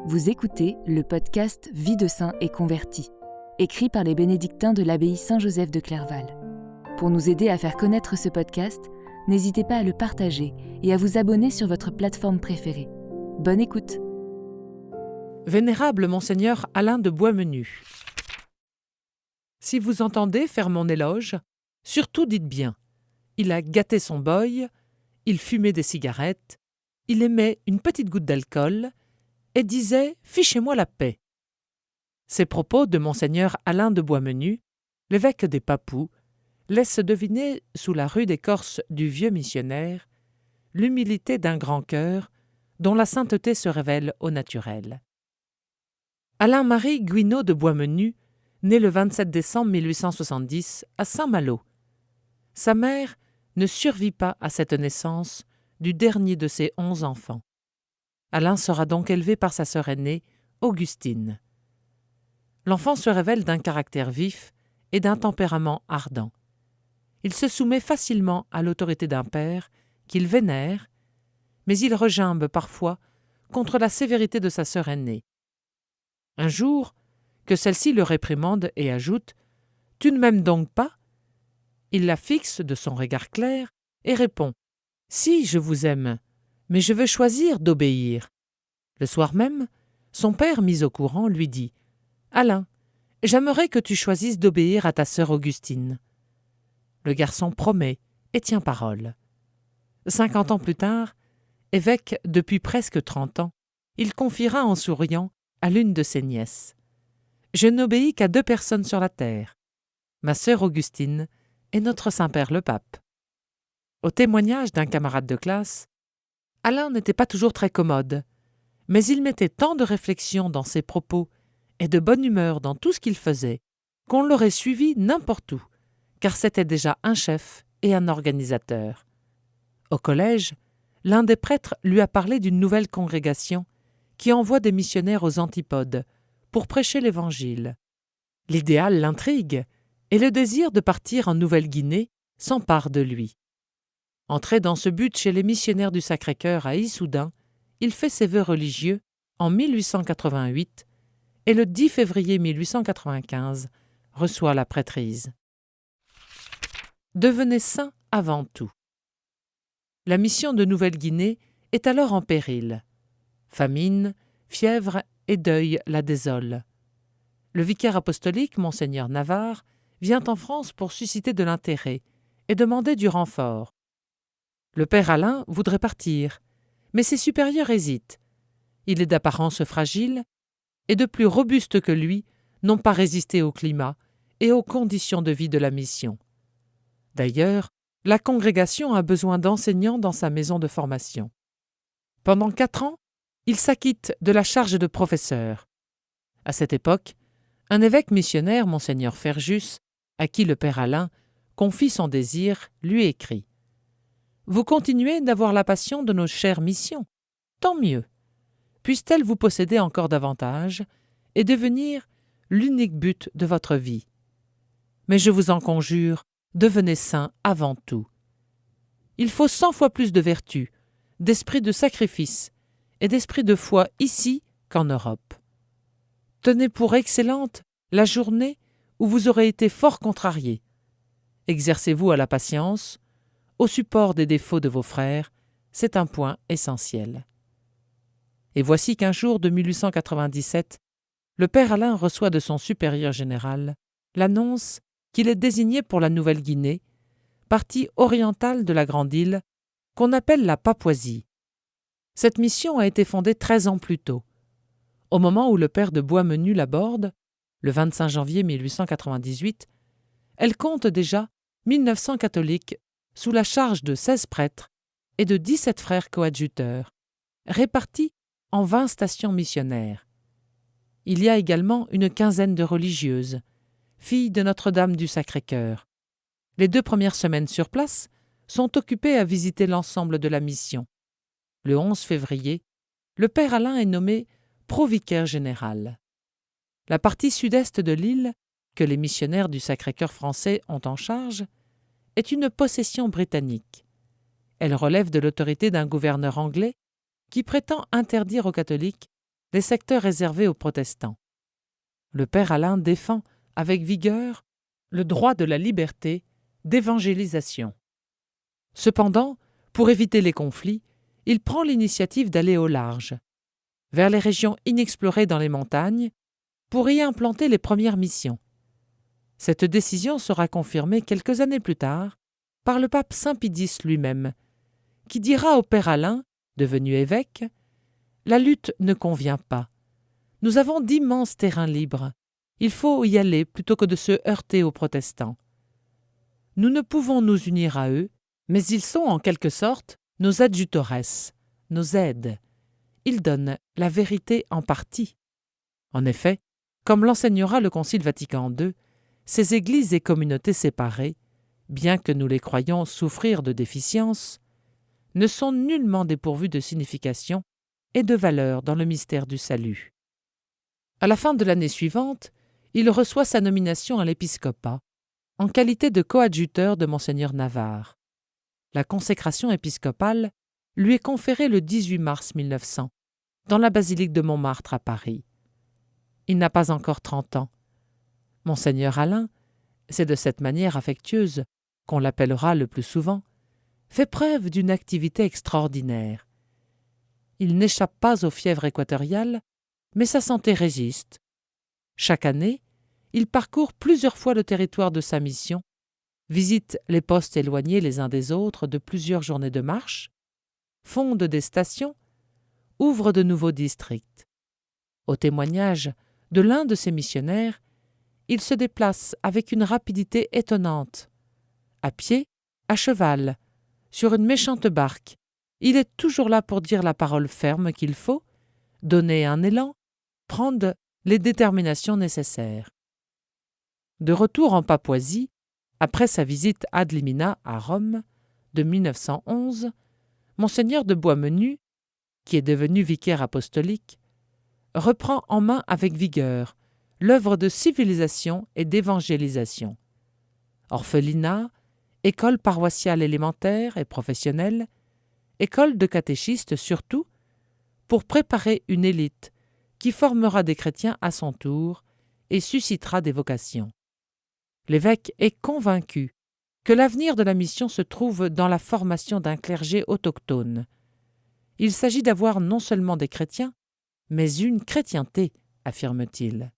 Vous écoutez le podcast Vie de saint et converti, écrit par les bénédictins de l'abbaye Saint-Joseph de Clerval. Pour nous aider à faire connaître ce podcast, n'hésitez pas à le partager et à vous abonner sur votre plateforme préférée. Bonne écoute. Vénérable Monseigneur Alain de Boismenu, si vous entendez faire mon éloge, surtout dites bien. Il a gâté son boy, il fumait des cigarettes, il aimait une petite goutte d'alcool et disait « Fichez-moi la paix ». Ces propos de Monseigneur Alain de Boismenu, l'évêque des Papous, laissent deviner sous la rude écorce du vieux missionnaire l'humilité d'un grand cœur dont la sainteté se révèle au naturel. Alain-Marie Guinaud de Boismenu, né le 27 décembre 1870 à Saint-Malo. Sa mère ne survit pas à cette naissance du dernier de ses 11 enfants. Alain sera donc élevé par sa sœur aînée, Augustine. L'enfant se révèle d'un caractère vif et d'un tempérament ardent. Il se soumet facilement à l'autorité d'un père qu'il vénère, mais il regimbe parfois contre la sévérité de sa sœur aînée. Un jour, que celle-ci le réprimande et ajoute « Tu ne m'aimes donc pas ?» Il la fixe de son regard clair et répond « Si, je vous aime, mais je veux choisir d'obéir. » Le soir même, son père, mis au courant, lui dit « Alain, j'aimerais que tu choisisses d'obéir à ta sœur Augustine. » Le garçon promet et tient parole. 50 ans plus tard, évêque depuis presque 30 ans, il confiera en souriant à l'une de ses nièces « Je n'obéis qu'à 2 personnes sur la terre, ma sœur Augustine et notre Saint-Père le Pape. » Au témoignage d'un camarade de classe, Alain n'était pas toujours très commode, mais il mettait tant de réflexion dans ses propos et de bonne humeur dans tout ce qu'il faisait qu'on l'aurait suivi n'importe où, car c'était déjà un chef et un organisateur. Au collège, l'un des prêtres lui a parlé d'une nouvelle congrégation qui envoie des missionnaires aux antipodes pour prêcher l'Évangile. L'idéal l'intrigue et le désir de partir en Nouvelle-Guinée s'empare de lui. Entré dans ce but chez les missionnaires du Sacré-Cœur à Issoudun, il fait ses vœux religieux en 1888 et le 10 février 1895 reçoit la prêtrise. Devenez saint avant tout. La mission de Nouvelle-Guinée est alors en péril. Famine, fièvre et deuil la désolent. Le vicaire apostolique, Monseigneur Navarre, vient en France pour susciter de l'intérêt et demander du renfort. Le père Alain voudrait partir, mais ses supérieurs hésitent. Il est d'apparence fragile, et de plus robustes que lui n'ont pas résisté au climat et aux conditions de vie de la mission. D'ailleurs, la congrégation a besoin d'enseignants dans sa maison de formation. Pendant 4 ans, il s'acquitte de la charge de professeur. À cette époque, un évêque missionnaire, Monseigneur Ferjus, à qui le père Alain confie son désir, lui écrit « Vous continuez d'avoir la passion de nos chères missions. Tant mieux. Puisse-t-elle vous posséder encore davantage et devenir l'unique but de votre vie. Mais je vous en conjure, devenez saints avant tout. Il faut 100 fois plus de vertu, d'esprit de sacrifice et d'esprit de foi ici qu'en Europe. Tenez pour excellente la journée où vous aurez été fort contrarié. Exercez-vous à la patience, au support des défauts de vos frères, c'est un point essentiel. » Et voici qu'un jour de 1897, le père Alain reçoit de son supérieur général l'annonce qu'il est désigné pour la Nouvelle-Guinée, partie orientale de la grande île qu'on appelle la Papouasie. Cette mission a été fondée 13 ans plus tôt. Au moment où le père de Boismenu l'aborde, le 25 janvier 1898, elle compte déjà 1900 catholiques sous la charge de 16 prêtres et de 17 frères coadjuteurs, répartis en 20 stations missionnaires. Il y a également une quinzaine de religieuses, filles de Notre-Dame du Sacré-Cœur. Les 2 premières semaines sur place sont occupées à visiter l'ensemble de la mission. Le 11 février, le père Alain est nommé provicaire général. La partie sud-est de l'île, que les missionnaires du Sacré-Cœur français ont en charge, est une possession britannique. Elle relève de l'autorité d'un gouverneur anglais qui prétend interdire aux catholiques les secteurs réservés aux protestants. Le père Alain défend avec vigueur le droit de la liberté d'évangélisation. Cependant, pour éviter les conflits, il prend l'initiative d'aller au large, vers les régions inexplorées dans les montagnes, pour y implanter les premières missions. Cette décision sera confirmée quelques années plus tard par le pape Saint Pidis lui-même, qui dira au père Alain, devenu évêque, « La lutte ne convient pas. Nous avons d'immenses terrains libres. Il faut y aller plutôt que de se heurter aux protestants. Nous ne pouvons nous unir à eux, mais ils sont en quelque sorte nos adjutores, nos aides. Ils donnent la vérité en partie. » En effet, comme l'enseignera le Concile Vatican II, ces églises et communautés séparées, bien que nous les croyions souffrir de déficiences, ne sont nullement dépourvues de signification et de valeur dans le mystère du salut. À la fin de l'année suivante, il reçoit sa nomination à l'épiscopat, en qualité de coadjuteur de Monseigneur Navarre. La consécration épiscopale lui est conférée le 18 mars 1900, dans la basilique de Montmartre à Paris. Il n'a pas encore 30 ans. Monseigneur Alain, c'est de cette manière affectueuse qu'on l'appellera le plus souvent, fait preuve d'une activité extraordinaire. Il n'échappe pas aux fièvres équatoriales, mais sa santé résiste. Chaque année, il parcourt plusieurs fois le territoire de sa mission, visite les postes éloignés les uns des autres de plusieurs journées de marche, fonde des stations, ouvre de nouveaux districts. Au témoignage de l'un de ses missionnaires, il se déplace avec une rapidité étonnante. À pied, à cheval, sur une méchante barque, il est toujours là pour dire la parole ferme qu'il faut, donner un élan, prendre les déterminations nécessaires. De retour en Papouasie, après sa visite ad limina à Rome de 1911, Monseigneur de Boismenu, qui est devenu vicaire apostolique, reprend en main avec vigueur l'œuvre de civilisation et d'évangélisation. Orphelinat, école paroissiale élémentaire et professionnelle, école de catéchistes surtout, pour préparer une élite qui formera des chrétiens à son tour et suscitera des vocations. L'évêque est convaincu que l'avenir de la mission se trouve dans la formation d'un clergé autochtone. Il s'agit d'avoir non seulement des chrétiens, mais une chrétienté, affirme-t-il.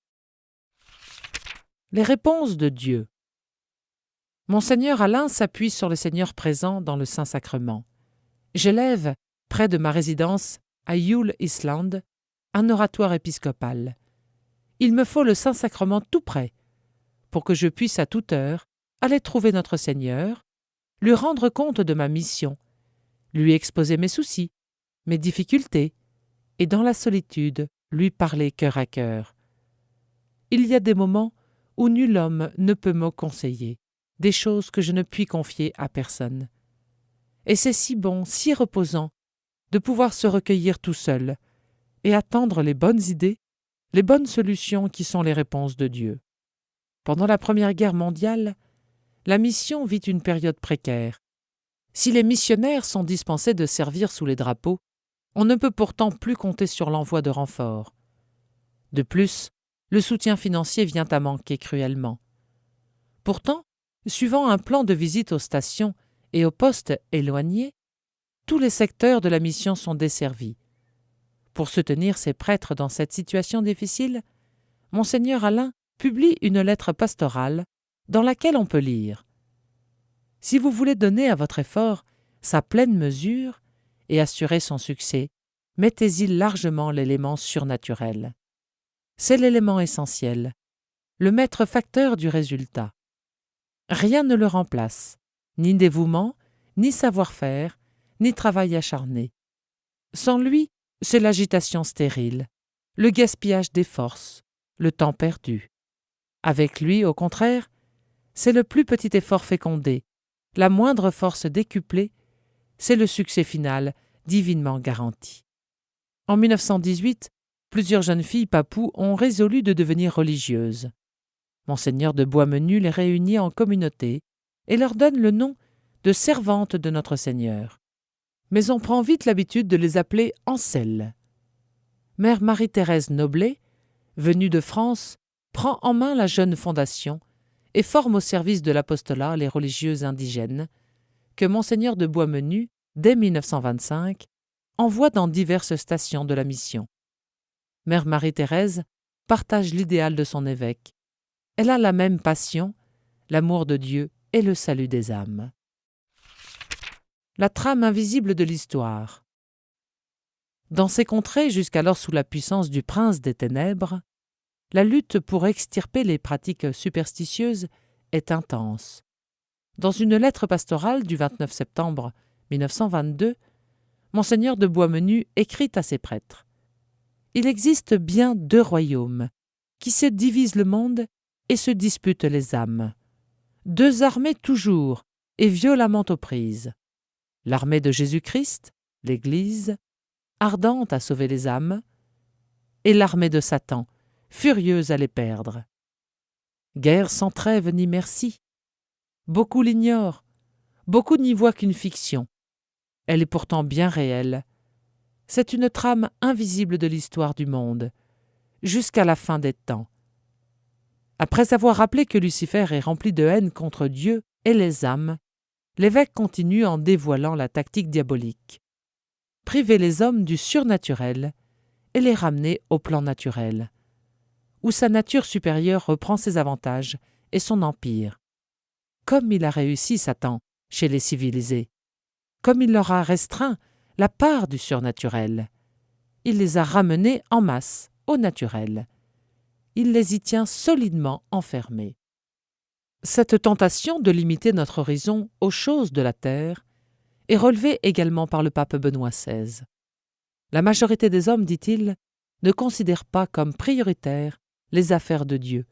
Les réponses de Dieu. Monseigneur Alain s'appuie sur le Seigneur présent dans le Saint-Sacrement. J'élève, près de ma résidence, à Yule Island, un oratoire épiscopal. Il me faut le Saint-Sacrement tout près, pour que je puisse à toute heure aller trouver notre Seigneur, lui rendre compte de ma mission, lui exposer mes soucis, mes difficultés, et dans la solitude, lui parler cœur à cœur. Il y a des moments où nul homme ne peut me conseiller, des choses que je ne puis confier à personne. Et c'est si bon, si reposant, de pouvoir se recueillir tout seul et attendre les bonnes idées, les bonnes solutions qui sont les réponses de Dieu. Pendant la Première Guerre mondiale, la mission vit une période précaire. Si les missionnaires sont dispensés de servir sous les drapeaux, on ne peut pourtant plus compter sur l'envoi de renforts. De plus, le soutien financier vient à manquer cruellement. Pourtant, suivant un plan de visite aux stations et aux postes éloignés, tous les secteurs de la mission sont desservis. Pour soutenir ses prêtres dans cette situation difficile, Monseigneur Alain publie une lettre pastorale dans laquelle on peut lire « Si vous voulez donner à votre effort sa pleine mesure et assurer son succès, mettez-y largement l'élément surnaturel. C'est l'élément essentiel, le maître facteur du résultat. Rien ne le remplace, ni dévouement, ni savoir-faire, ni travail acharné. Sans lui, c'est l'agitation stérile, le gaspillage des forces, le temps perdu. Avec lui, au contraire, c'est le plus petit effort fécondé, la moindre force décuplée, c'est le succès final divinement garanti. En 1918, plusieurs jeunes filles papoues ont résolu de devenir religieuses. Monseigneur de Boismenu les réunit en communauté et leur donne le nom de servantes de notre Seigneur. Mais on prend vite l'habitude de les appeler Ancelles. Mère Marie-Thérèse Noblet, venue de France, prend en main la jeune fondation et forme au service de l'apostolat les religieux indigènes, que Monseigneur de Boismenu, dès 1925, envoie dans diverses stations de la mission. Mère Marie-Thérèse partage l'idéal de son évêque. Elle a la même passion, l'amour de Dieu et le salut des âmes. La trame invisible de l'histoire. Dans ces contrées, jusqu'alors sous la puissance du prince des ténèbres, la lutte pour extirper les pratiques superstitieuses est intense. Dans une lettre pastorale du 29 septembre 1922, Monseigneur de Boismenu écrit à ses prêtres : « Il existe bien deux royaumes qui se divisent le monde et se disputent les âmes. Deux armées toujours et violemment aux prises. L'armée de Jésus-Christ, l'Église, ardente à sauver les âmes, et l'armée de Satan, furieuse à les perdre. Guerre sans trêve ni merci. Beaucoup l'ignorent, beaucoup n'y voient qu'une fiction. Elle est pourtant bien réelle. C'est une trame invisible de l'histoire du monde, jusqu'à la fin des temps. Après avoir rappelé que Lucifer est rempli de haine contre Dieu et les âmes, l'évêque continue en dévoilant la tactique diabolique. Priver les hommes du surnaturel et les ramener au plan naturel, où sa nature supérieure reprend ses avantages et son empire. Comme il a réussi Satan chez les civilisés, comme il leur a restreint la part du surnaturel, il les a ramenés en masse au naturel. Il les y tient solidement enfermés. Cette tentation de limiter notre horizon aux choses de la terre est relevée également par le pape Benoît XVI. La majorité des hommes, dit-il, ne considèrent pas comme prioritaires les affaires de Dieu.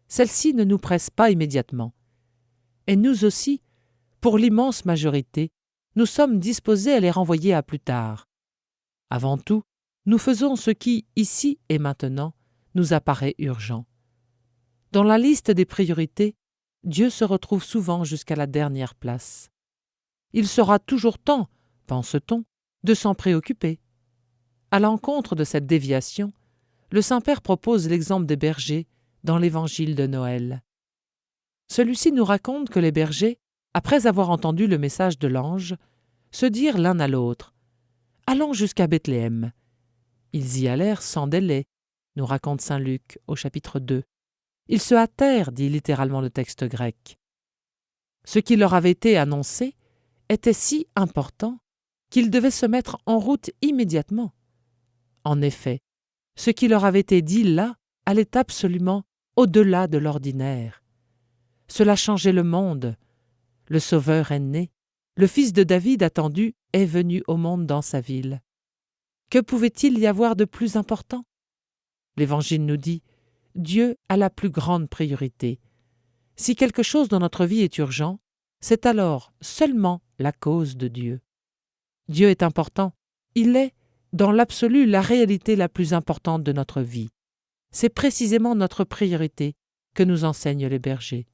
Celles-ci ne nous pressent pas immédiatement. Et nous aussi, pour l'immense majorité, nous sommes disposés à les renvoyer à plus tard. Avant tout, nous faisons ce qui, ici et maintenant, nous apparaît urgent. Dans la liste des priorités, Dieu se retrouve souvent jusqu'à la dernière place. Il sera toujours temps, pense-t-on, de s'en préoccuper. À l'encontre de cette déviation, le Saint-Père propose l'exemple des bergers dans l'Évangile de Noël. Celui-ci nous raconte que les bergers, après avoir entendu le message de l'ange, se dirent l'un à l'autre : « Allons jusqu'à Bethléem. » Ils y allèrent sans délai, nous raconte saint Luc au chapitre 2. Ils se hâtèrent, dit littéralement le texte grec. Ce qui leur avait été annoncé était si important qu'ils devaient se mettre en route immédiatement. En effet, ce qui leur avait été dit là allait absolument au-delà de l'ordinaire. Cela changeait le monde. Le Sauveur est né. Le fils de David attendu est venu au monde dans sa ville. Que pouvait-il y avoir de plus important ? L'Évangile nous dit : Dieu a la plus grande priorité. Si quelque chose dans notre vie est urgent, c'est alors seulement la cause de Dieu. Dieu est important. Il est, dans l'absolu, la réalité la plus importante de notre vie. C'est précisément notre priorité que nous enseignent les bergers.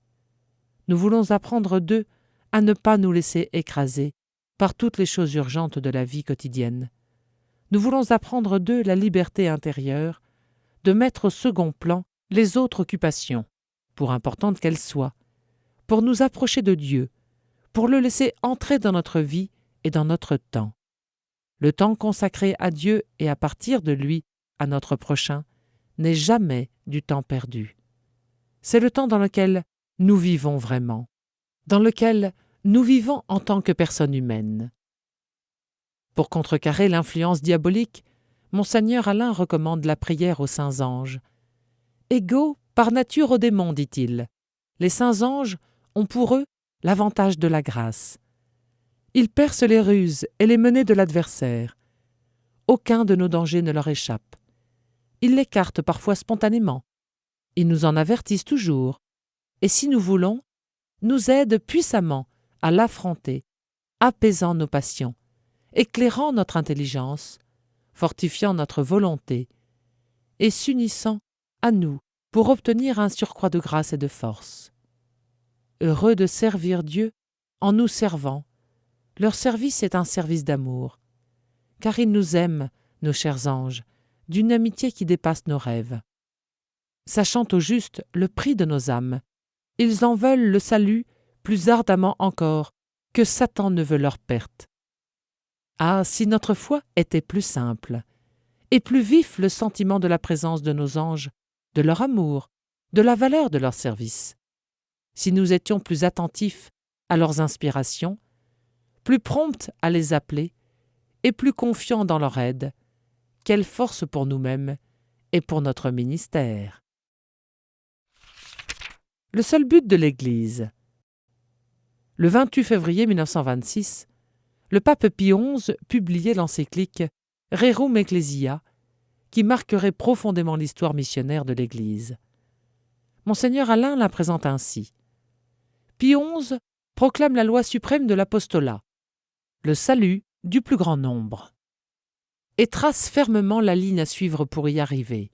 Nous voulons apprendre d'eux à ne pas nous laisser écraser par toutes les choses urgentes de la vie quotidienne. Nous voulons apprendre d'eux la liberté intérieure, de mettre au second plan les autres occupations, pour importantes qu'elles soient, pour nous approcher de Dieu, pour le laisser entrer dans notre vie et dans notre temps. Le temps consacré à Dieu et à partir de lui à notre prochain n'est jamais du temps perdu. C'est le temps dans lequel nous vivons vraiment, dans lequel nous vivons en tant que personnes humaines. Pour contrecarrer l'influence diabolique, Monseigneur Alain recommande la prière aux saints anges. Égaux par nature aux démons, dit-il, les saints anges ont pour eux l'avantage de la grâce. Ils percent les ruses et les menées de l'adversaire. Aucun de nos dangers ne leur échappe. Ils l'écartent parfois spontanément. Ils nous en avertissent toujours. Et si nous voulons, nous aident puissamment à l'affronter, apaisant nos passions, éclairant notre intelligence, fortifiant notre volonté et s'unissant à nous pour obtenir un surcroît de grâce et de force. Heureux de servir Dieu en nous servant, leur service est un service d'amour, car ils nous aiment, nos chers anges, d'une amitié qui dépasse nos rêves. Sachant au juste le prix de nos âmes, ils en veulent le salut plus ardemment encore que Satan ne veut leur perte. Ah, si notre foi était plus simple, et plus vif le sentiment de la présence de nos anges, de leur amour, de la valeur de leur service. Si nous étions plus attentifs à leurs inspirations, plus prompts à les appeler, et plus confiants dans leur aide, quelle force pour nous-mêmes et pour notre ministère. Le seul but de l'Église. Le 28 février 1926, le pape Pie XI publiait l'encyclique Rerum Ecclesiae, qui marquerait profondément l'histoire missionnaire de l'Église. Monseigneur Alain la présente ainsi. Pie XI proclame la loi suprême de l'apostolat, le salut du plus grand nombre, et trace fermement la ligne à suivre pour y arriver.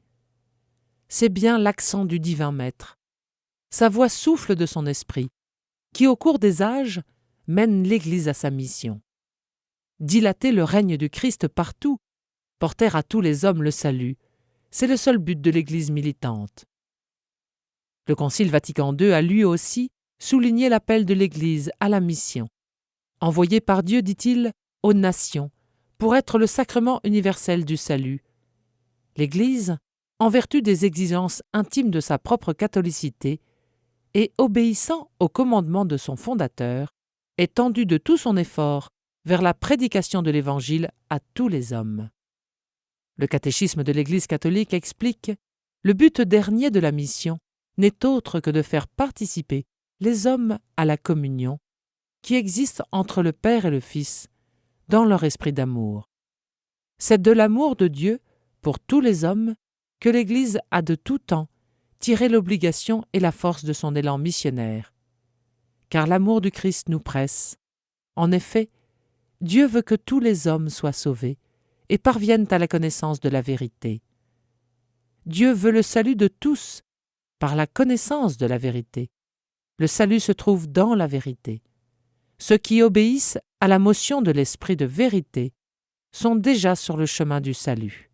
C'est bien l'accent du divin maître. Sa voix souffle de son esprit, qui au cours des âges mène l'Église à sa mission. Dilater le règne du Christ partout, porter à tous les hommes le salut, c'est le seul but de l'Église militante. Le Concile Vatican II a lui aussi souligné l'appel de l'Église à la mission, envoyée par Dieu, dit-il, aux nations, pour être le sacrement universel du salut. L'Église, en vertu des exigences intimes de sa propre catholicité, et obéissant au commandement de son fondateur, est tendue de tout son effort vers la prédication de l'Évangile à tous les hommes. Le catéchisme de l'Église catholique explique « Le but dernier de la mission n'est autre que de faire participer les hommes à la communion qui existe entre le Père et le Fils dans leur esprit d'amour. C'est de l'amour de Dieu pour tous les hommes que l'Église a de tout temps tiré l'obligation et la force de son élan missionnaire. Car l'amour du Christ nous presse. En effet, Dieu veut que tous les hommes soient sauvés et parviennent à la connaissance de la vérité. Dieu veut le salut de tous par la connaissance de la vérité. Le salut se trouve dans la vérité. Ceux qui obéissent à la motion de l'esprit de vérité sont déjà sur le chemin du salut.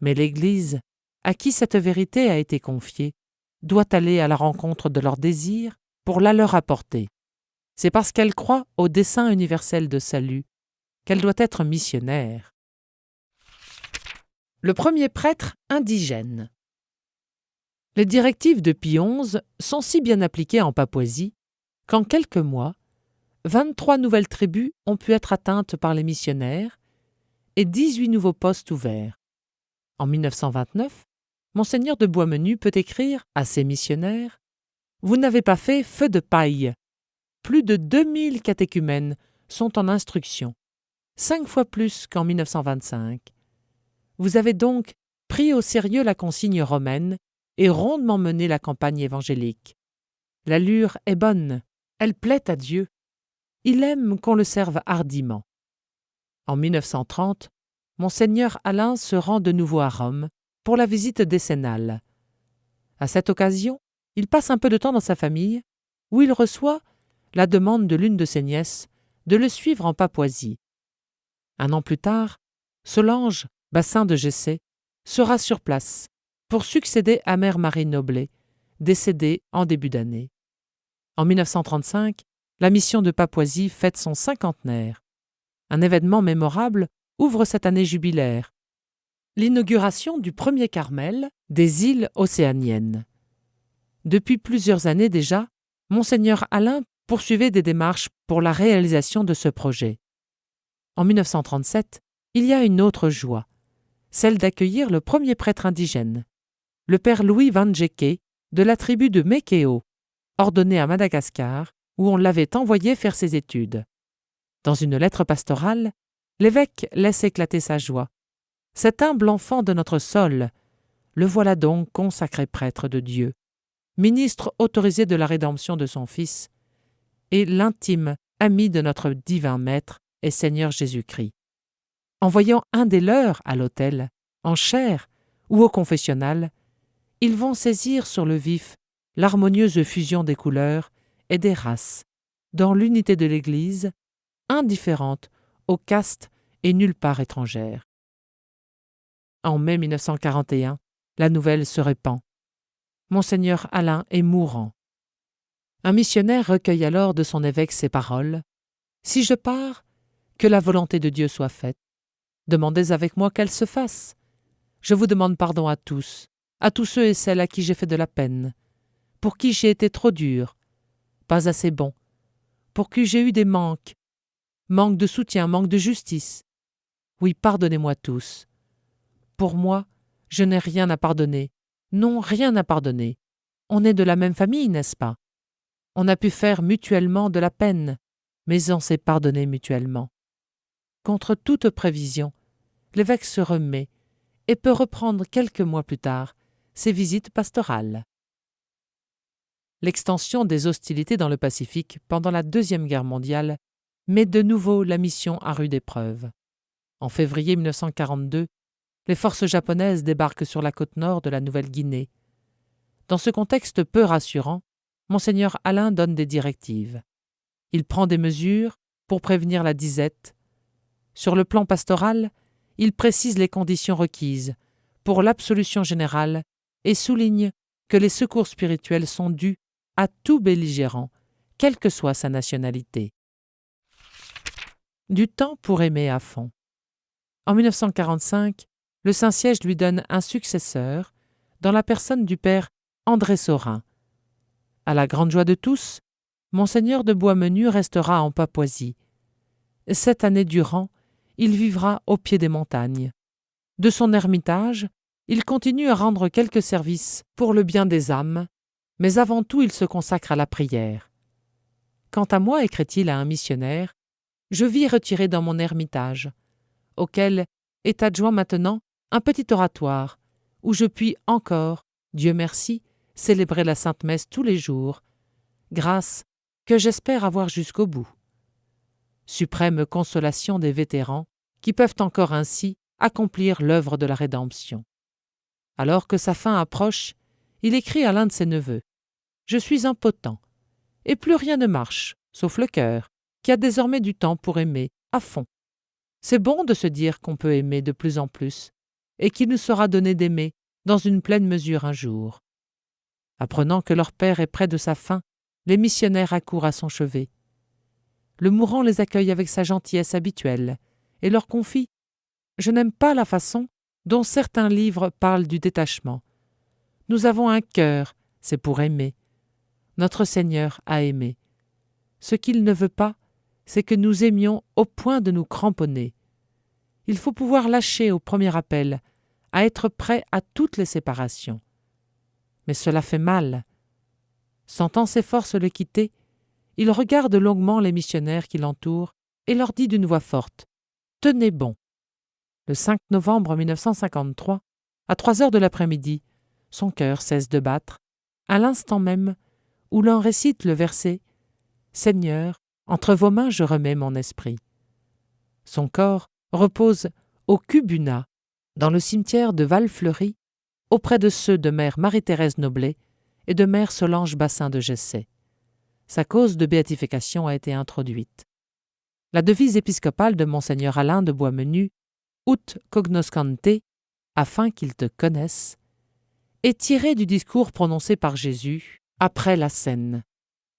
Mais l'Église, à qui cette vérité a été confiée, doit aller à la rencontre de leurs désirs pour la leur apporter. C'est parce qu'elle croit au dessein universel de salut qu'elle doit être missionnaire. Le premier prêtre indigène. Les directives de Pie XI sont si bien appliquées en Papouasie qu'en quelques mois, 23 nouvelles tribus ont pu être atteintes par les missionnaires et 18 nouveaux postes ouverts. En 1929, Monseigneur de Boismenu peut écrire à ses missionnaires « Vous n'avez pas fait feu de paille. Plus de 2000 catéchumènes sont en instruction, 5 fois plus qu'en 1925. Vous avez donc pris au sérieux la consigne romaine et rondement mené la campagne évangélique. L'allure est bonne, elle plaît à Dieu. Il aime qu'on le serve hardiment. » En 1930, Monseigneur Alain se rend de nouveau à Rome pour la visite décennale. À cette occasion, il passe un peu de temps dans sa famille, où il reçoit la demande de l'une de ses nièces de le suivre en Papouasie. Un an plus tard, Solange, bassin de Gessé, sera sur place pour succéder à Mère Marie Noblet, décédée en début d'année. En 1935, la mission de Papouasie fête son cinquantenaire. Un événement mémorable ouvre cette année jubilaire, l'inauguration du premier Carmel des îles océaniennes. Depuis plusieurs années déjà, Monseigneur Alain poursuivait des démarches pour la réalisation de ce projet. En 1937, il y a une autre joie, celle d'accueillir le premier prêtre indigène, le père Louis Van Jeke de la tribu de Mekeo, ordonné à Madagascar, où on l'avait envoyé faire ses études. Dans une lettre pastorale, l'évêque laisse éclater sa joie. Cet humble enfant de notre sol, le voilà donc consacré prêtre de Dieu, ministre autorisé de la rédemption de son Fils, et l'intime ami de notre divin Maître et Seigneur Jésus-Christ. En voyant un des leurs à l'autel, en chair ou au confessionnal, ils vont saisir sur le vif l'harmonieuse fusion des couleurs et des races, dans l'unité de l'Église, indifférente aux castes et nulle part étrangère. En mai 1941, la nouvelle se répand. Monseigneur Alain est mourant. Un missionnaire recueille alors de son évêque ces paroles : « Si je pars, que la volonté de Dieu soit faite. Demandez avec moi qu'elle se fasse. Je vous demande pardon à tous ceux et celles à qui j'ai fait de la peine, pour qui j'ai été trop dur, pas assez bon, pour qui j'ai eu des manque de soutien, manque de justice. Oui, pardonnez-moi tous. Pour moi, je n'ai rien à pardonner. Non, rien à pardonner. On est de la même famille, n'est-ce pas? On a pu faire mutuellement de la peine, mais on s'est pardonné mutuellement. » Contre toute prévision, l'évêque se remet et peut reprendre quelques mois plus tard ses visites pastorales. L'extension des hostilités dans le Pacifique pendant la Deuxième Guerre mondiale met de nouveau la mission à rude épreuve. En février 1942, les forces japonaises débarquent sur la côte nord de la Nouvelle-Guinée. Dans ce contexte peu rassurant, Monseigneur Alain donne des directives. Il prend des mesures pour prévenir la disette. Sur le plan pastoral, il précise les conditions requises pour l'absolution générale et souligne que les secours spirituels sont dus à tout belligérant, quelle que soit sa nationalité. Du temps pour aimer à fond. En 1945, le Saint-Siège lui donne un successeur dans la personne du père André Saurin. À la grande joie de tous, Monseigneur de Boismenu restera en Papouasie. 7 années durant, il vivra au pied des montagnes. De son ermitage, il continue à rendre quelques services pour le bien des âmes, mais avant tout il se consacre à la prière. « Quant à moi, écrit-il à un missionnaire, je vis retiré dans mon ermitage, auquel est adjoint maintenant un petit oratoire, où je puis encore, Dieu merci, célébrer la Sainte Messe tous les jours, grâce que j'espère avoir jusqu'au bout. Suprême consolation des vétérans qui peuvent encore ainsi accomplir l'œuvre de la rédemption. » Alors que sa fin approche, il écrit à l'un de ses neveux : « Je suis impotent, et plus rien ne marche, sauf le cœur, qui a désormais du temps pour aimer à fond. C'est bon de se dire qu'on peut aimer de plus en plus, et qu'il nous sera donné d'aimer dans une pleine mesure un jour. » Apprenant que leur père est près de sa fin, les missionnaires accourent à son chevet. Le mourant les accueille avec sa gentillesse habituelle et leur confie : « Je n'aime pas la façon dont certains livres parlent du détachement. Nous avons un cœur, c'est pour aimer. Notre Seigneur a aimé. Ce qu'il ne veut pas, c'est que nous aimions au point de nous cramponner. Il faut pouvoir lâcher au premier appel, à être prêt à toutes les séparations. Mais cela fait mal. » Sentant ses forces le quitter, il regarde longuement les missionnaires qui l'entourent et leur dit d'une voix forte : « Tenez bon !» Le 5 novembre 1953, à 3 heures de l'après-midi, son cœur cesse de battre, à l'instant même où l'on récite le verset « Seigneur, entre vos mains je remets mon esprit ». Son corps repose au Kubuna, dans le cimetière de Val-Fleury, auprès de ceux de mère Marie-Thérèse Noblet et de mère Solange Bassin de Gessé. Sa cause de béatification a été introduite. La devise épiscopale de Monseigneur Alain de Boismenu, Ut cognoscante, afin qu'ils te connaissent, est tirée du discours prononcé par Jésus après la scène.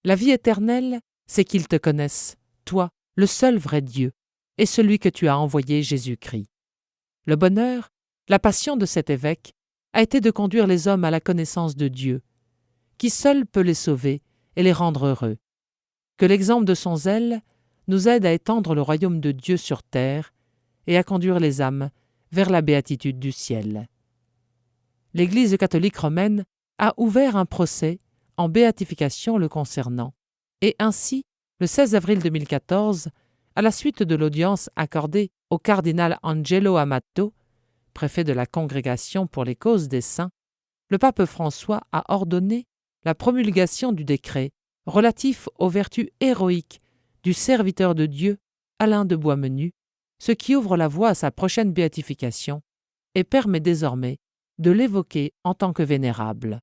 La vie éternelle, c'est qu'ils te connaissent, toi, le seul vrai Dieu, et celui que tu as envoyé, Jésus-Christ. Le bonheur, la passion de cet évêque, a été de conduire les hommes à la connaissance de Dieu, qui seul peut les sauver et les rendre heureux. Que l'exemple de son zèle nous aide à étendre le royaume de Dieu sur terre et à conduire les âmes vers la béatitude du ciel. L'Église catholique romaine a ouvert un procès en béatification le concernant, et ainsi, le 16 avril 2014, à la suite de l'audience accordée au cardinal Angelo Amato, préfet de la Congrégation pour les causes des saints, le pape François a ordonné la promulgation du décret relatif aux vertus héroïques du serviteur de Dieu Alain de Boismenu, ce qui ouvre la voie à sa prochaine béatification et permet désormais de l'évoquer en tant que vénérable.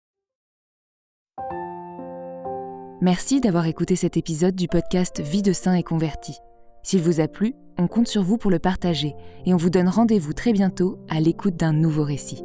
Merci d'avoir écouté cet épisode du podcast Vie de Saints et Convertis. S'il vous a plu, on compte sur vous pour le partager et on vous donne rendez-vous très bientôt à l'écoute d'un nouveau récit.